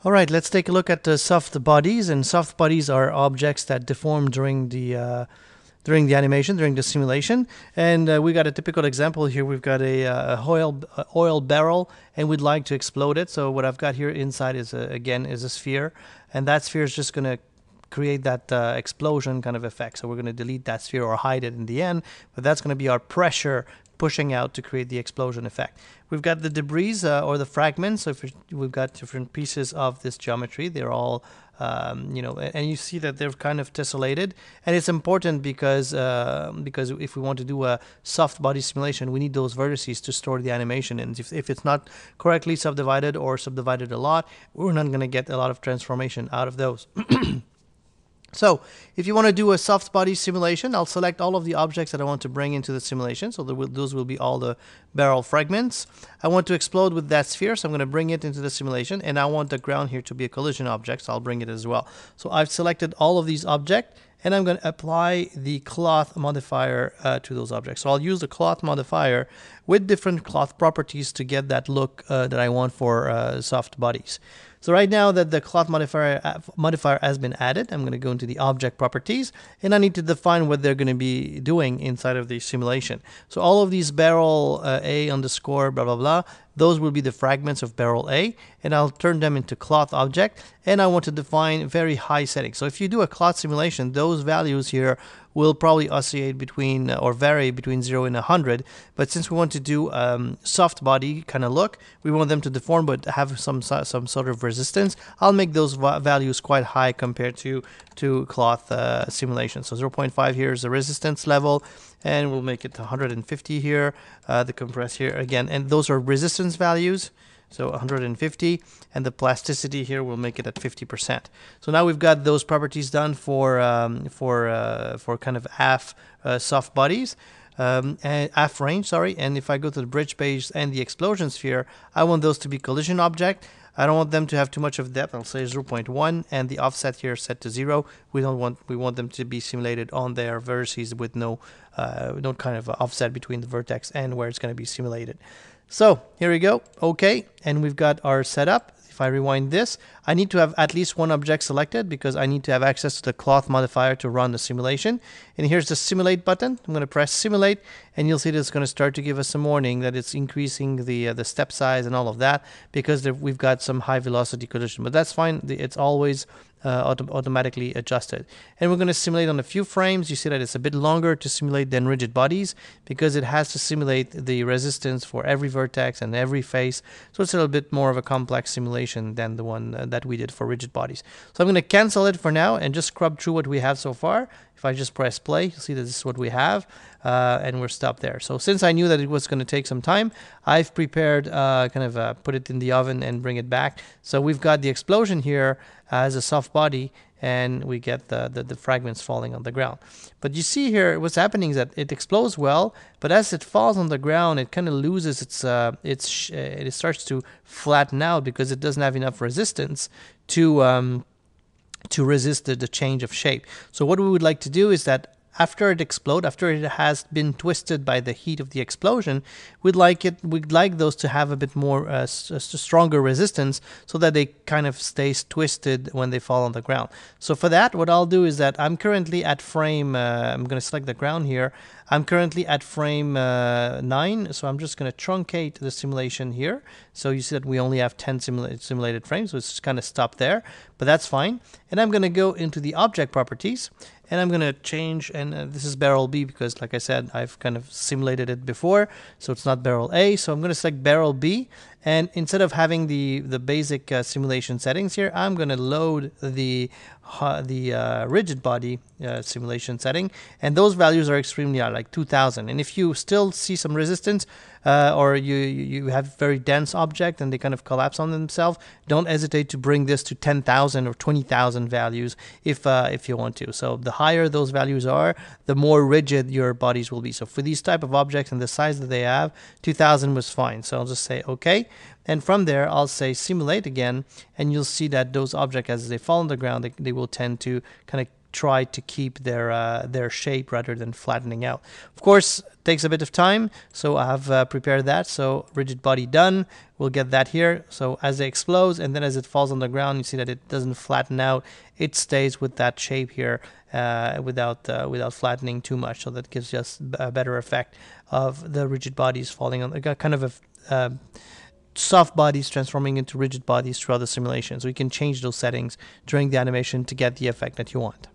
All right, let's take a look at the soft bodies. And soft bodies are objects that deform during the animation, during the simulation. And we got a typical example here. We've got a oil barrel, and we'd like to explode it. So what I've got here inside is again a sphere, and that sphere is just going to create that explosion kind of effect. So we're going to delete that sphere or hide it in the end, but that's going to be our pressure pushing out to create the explosion effect. We've got the debris or the fragments. So we've got different pieces of this geometry. They're all, and you see that they're kind of tessellated. And it's important because if we want to do a soft body simulation, we need those vertices to store the animation. And if it's not correctly subdivided or subdivided a lot, we're not going to get a lot of transformation out of those. So if you want to do a soft body simulation, I'll select all of the objects that I want to bring into the simulation. So those will be all the barrel fragments. I want to explode with that sphere, so I'm going to bring it into the simulation. And I want the ground here to be a collision object, so I'll bring it as well. So I've selected all of these objects, and I'm going to apply the cloth modifier to those objects. So I'll use the cloth modifier with different cloth properties to get that look that I want for soft bodies. So right now that the cloth modifier has been added, I'm going to go into the object properties, and I need to define what they're going to be doing inside of the simulation. So all of these barrel A underscore blah blah blah, those will be the fragments of barrel A, and I'll turn them into cloth object, and I want to define very high settings. So if you do a cloth simulation, those values here will probably oscillate between or vary between 0 and 100. But since we want to do soft body kind of look, we want them to deform but have some sort of resistance. I'll make those values quite high compared to cloth simulation. So 0.5 here is the resistance level, and we'll make it 150 here. The compress here again, and those are resistance values. So 150, and the plasticity here will make it at 50%. So now we've got those properties done for kind of half soft bodies. And half range, sorry. And if I go to the bridge page and the explosion sphere, I want those to be collision object. I don't want them to have too much of depth. I'll say 0.1, and the offset here is set to 0. We want them to be simulated on their vertices with no kind of offset between the vertex and where it's going to be simulated. So here we go. Okay, and we've got our setup. If I rewind this, I need to have at least one object selected because I need to have access to the cloth modifier to run the simulation. And here's the simulate button. I'm going to press simulate, and you'll see that it's going to start to give us some warning that it's increasing the step size and all of that because we've got some high velocity collision. But that's fine. It's always automatically adjusted. And we're going to simulate on a few frames. You see that it's a bit longer to simulate than rigid bodies because it has to simulate the resistance for every vertex and every face. So it's a little bit more of a complex simulation than the one that we did for rigid bodies. So I'm going to cancel it for now and just scrub through what we have so far. If I just press play, you'll see that this is what we have, and we're stopped there. So since I knew that it was going to take some time, I've prepared put it in the oven and bring it back. So we've got the explosion here as a soft body, and we get the fragments falling on the ground. But you see here, what's happening is that it explodes well, but as it falls on the ground, it kind of loses it starts to flatten out because it doesn't have enough resistance to resist the change of shape. So what we would like to do is that after it explodes, after it has been twisted by the heat of the explosion, we'd like those to have a bit more stronger resistance so that they kind of stays twisted when they fall on the ground. So for that, what I'll do is that I'm currently at frame, I'm going to select the ground here. I'm currently at frame 9, so I'm just going to truncate the simulation here. So you see that we only have 10 simulated frames, so it's kind of stopped there, but that's fine. And I'm going to go into the object properties, and I'm going to change, and this is barrel B because, like I said, I've kind of simulated it before, so it's not barrel A. So I'm going to select barrel B, and instead of having the basic simulation settings here, I'm going to load the rigid body simulation setting, and those values are extremely high, like 2000. And if you still see some resistance or you have very dense object and they kind of collapse on themselves, don't hesitate to bring this to 10,000 or 20,000 values if you want to. So the higher those values are, the more rigid your bodies will be. So for these type of objects and the size that they have, 2000 was fine. So I'll just say okay. And from there, I'll say simulate again, and you'll see that those objects, as they fall on the ground, they will tend to kind of try to keep their shape rather than flattening out. Of course, it takes a bit of time, so I have prepared that. So rigid body done. We'll get that here. So as it explodes and then as it falls on the ground, you see that it doesn't flatten out. It stays with that shape here without flattening too much. So that gives us a better effect of the rigid bodies falling on, kind of a soft bodies transforming into rigid bodies throughout the simulation. So you can change those settings during the animation to get the effect that you want.